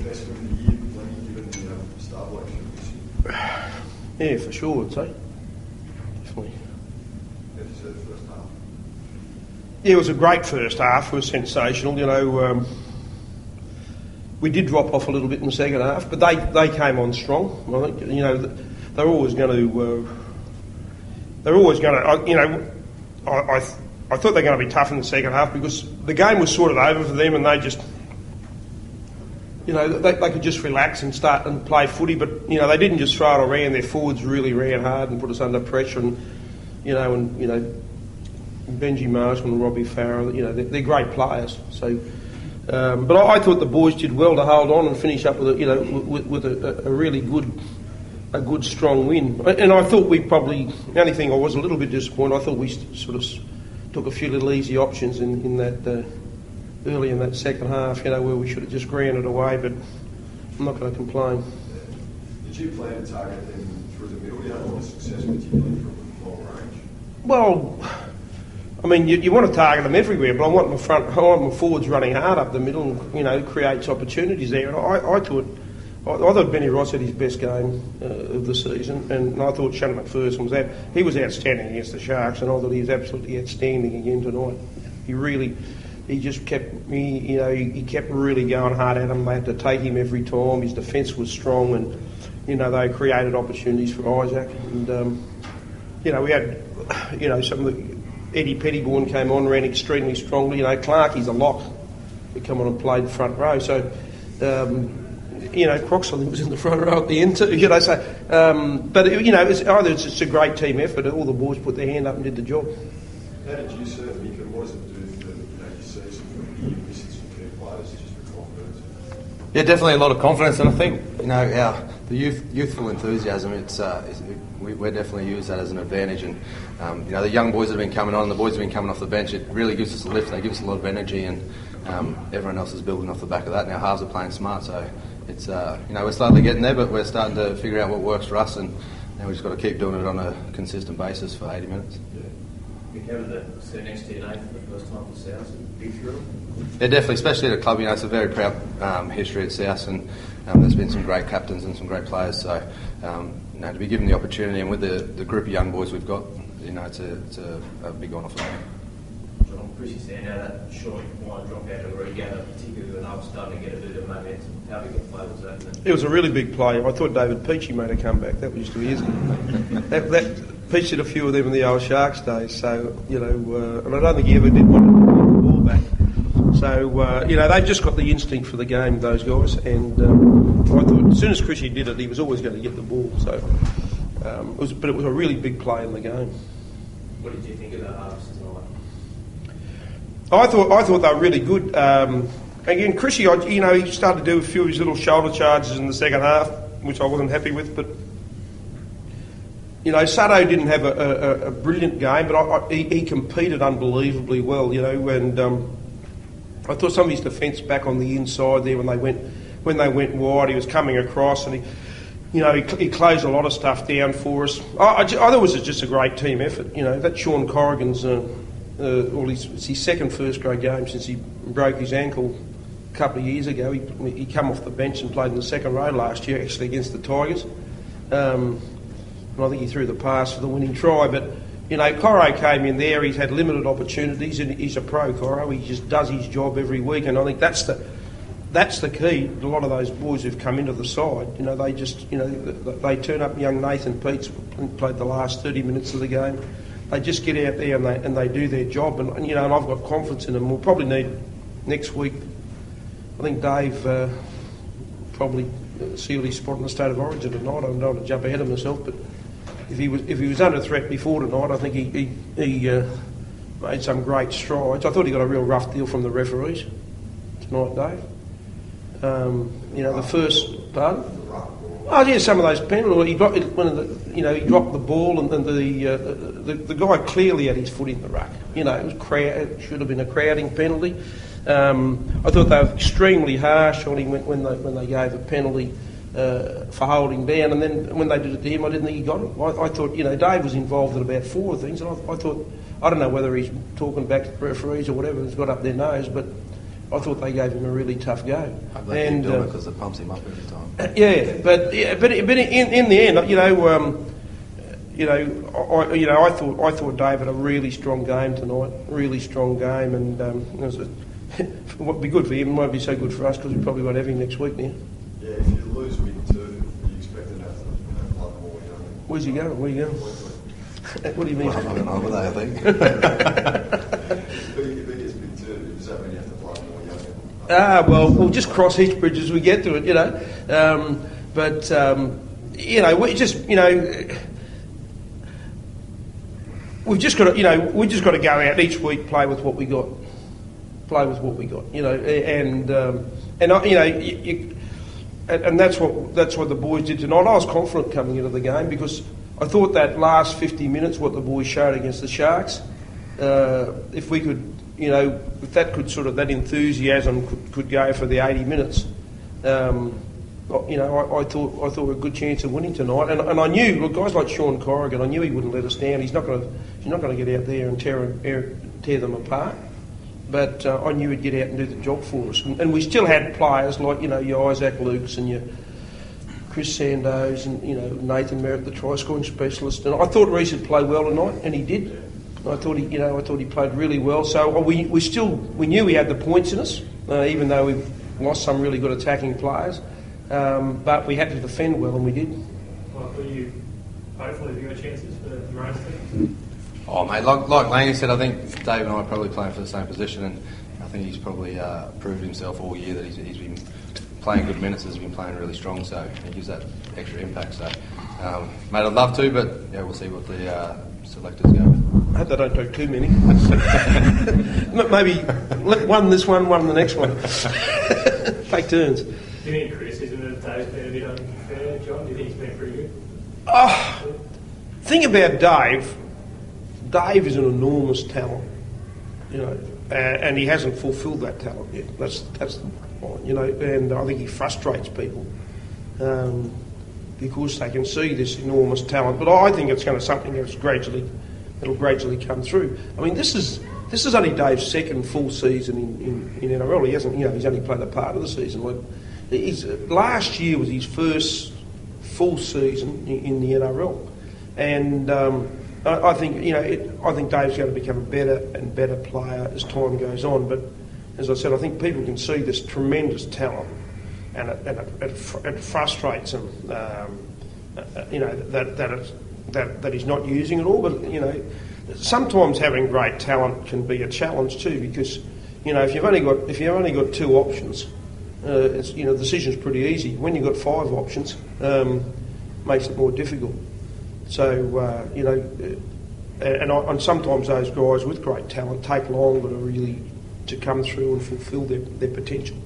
investment of the year, given the start block this year? Yeah, for sure, I'd say. Definitely. How did you say the first half? Yeah, it was a great first half. It was sensational. We did drop off a little bit in the second half, but they came on strong. I think they're always going to. I thought they're going to be tough in the second half because the game was sort of over for them, and they just. They could just relax and start and play footy, but they didn't just throw it around. Their forwards really ran hard and put us under pressure, and Benji Marshall and Robbie Farrell, they're great players. So, but I thought the boys did well to hold on and finish up with a really good strong win. And I thought we probably, the only thing I was a little bit disappointed, I thought we sort of took a few little easy options in that early in that second half, where we should have just grounded away. But I'm not going to complain. Did you plan to target them through the middle? You had a lot of success, particularly from long range. Well, I mean, you want to target them everywhere, but I want my forwards running hard up the middle, and creates opportunities there. And I thought Benny Ross had his best game of the season, and I thought Shannon McPherson was outstanding against the Sharks, and I thought he was absolutely outstanding again tonight. He just kept he kept really going hard at them. They had to take him every time. His defence was strong, and they created opportunities for Isaac. And we had some of the. Eddie Pettybourne came on, ran extremely strongly. Clarkie's a lock. He come on and played front row. So, Crocs, I think, was in the front row at the end too. But it's just a great team effort. All the boys put their hand up and did the job. How did you see it, Mick, and what does it do for your season when you're missing some key players just for confidence? Yeah, definitely a lot of confidence, and I think the youthful enthusiasm. We're definitely use that as an advantage, and the young boys that have been coming on, the boys that have been coming off the bench, it really gives us a lift. They give us a lot of energy, and everyone else is building off the back of that. Now halves are playing smart, so it's we're slowly getting there, but we're starting to figure out what works for us, and now we've just got to keep doing it on a consistent basis for 80 minutes. Mick, how did that sit next to your name for the first time for South? Big thrill? Yeah, definitely, especially at a club. It's a very proud history at South, and there's been some great captains and some great players. So, to be given the opportunity, and with the group of young boys we've got, it's a big honour for me. John, Chrissy stand out that short wide drop out of the regather, particularly when I was starting to get a bit of momentum. How big a play was that? It was a really big play. I thought David Peachey made a comeback. That was 2 years ago. Peach did a few of them in the old Sharks days. So, and I don't think he ever did want to get the ball back. So, they've just got the instinct for the game, those guys. And I thought as soon as Chrissy did it, he was always going to get the ball. So, it was a really big play in the game. What did you think of the halves tonight? I thought they were really good. Again, Chrissy, he started to do a few of his little shoulder charges in the second half, which I wasn't happy with. But Sado didn't have a brilliant game, but he competed unbelievably well. And I thought some of his defence back on the inside there when they went wide, he was coming across and he closed a lot of stuff down for us. I thought it was just a great team effort. That Sean Corrigan's it's his second first grade game since he broke his ankle a couple of years ago. He come off the bench and played in the second row last year, actually against the Tigers. And I think he threw the pass for the winning try. But Corro came in there. He's had limited opportunities, and he's a pro. Corro. He just does his job every week, and I think that's the key. A lot of those boys who've come into the side, they just, they turn up. Young Nathan Peets played the last 30 minutes of the game. They just get out there and they do their job, and and I've got confidence in them. We'll probably need next week. I think Dave probably sealed his spot in the State of Origin tonight. I don't want to jump ahead of myself, but if he was under threat before tonight, I think he made some great strides. I thought he got a real rough deal from the referees tonight, Dave. The first pardon. Oh yeah, some of those penalties. He dropped he dropped the ball, and the guy clearly had his foot in the ruck. It was it should have been a crowding penalty. I thought they were extremely harsh on him when they gave a penalty for holding down, and then when they did it to him, I didn't think he got it. I thought Dave was involved in about 4 things, and I thought I don't know whether he's talking back to the referees or whatever, has got up their nose, but I thought they gave him a really tough go. They keep doing it because it pumps him up every time. But in the end, I thought Dave had a really strong game tonight, really strong game, and it would be good for him. It won't be so good for us because we probably won't have him next week now. Yeah, if you lose week 2, you expect to have to plug more. Where's he going? Where are you going? What do you mean? I don't know, but I think. But if it gets week 2, does that mean you have to plug more younger? Well, we'll just cross each bridge as we get to it, we just, we've just got to, we just got to go out each week, play with what we got, and that's what the boys did tonight. I was confident coming into the game because I thought that last 50 minutes, what the boys showed against the Sharks, if we could, if that could that enthusiasm could go for the 80 minutes, I thought we had a good chance of winning tonight. And I knew, look, guys like Sean Corrigan, I knew he wouldn't let us down. He's not going to get out there and tear them apart. But I knew he'd get out and do the job for us. And we still had players like, your Isaac Lukes and your Chris Sandoz and, Nathan Merritt, the try-scoring specialist. And I thought Reece had played well tonight, and he did. I thought he played really well. So we knew we had the points in us, even though we lost some really good attacking players. But we had to defend well, and we did. Well, will you hopefully have your chances for the Maroons team? Oh, mate, like Laney said, I think Dave and I are probably playing for the same position, and I think he's probably proved himself all year that he's been playing good minutes, he's been playing really strong, so he gives that extra impact. So, mate, I'd love to, but yeah, we'll see what the selectors go with. I hope they don't do too many. Maybe one this one the next one. Take turns. Do you think criticism of Dave's been a bit unfair, John? Do you think he's been pretty good? Thing about Dave is an enormous talent, and he hasn't fulfilled that talent yet. That's the point, and I think he frustrates people because they can see this enormous talent. But I think it's going to something that'll gradually come through. I mean, this is only Dave's second full season in NRL. He hasn't, he's only played a part of the season. Last year was his first full season in the NRL, and I think Dave's going to become a better and better player as time goes on. But as I said, I think people can see this tremendous talent, and it frustrates them, that he's not using it all. But sometimes having great talent can be a challenge too, because if you've only got 2 options, the decision's pretty easy. When you've got 5 options, makes it more difficult. So, and sometimes those guys with great talent take longer to come through and fulfil their potential.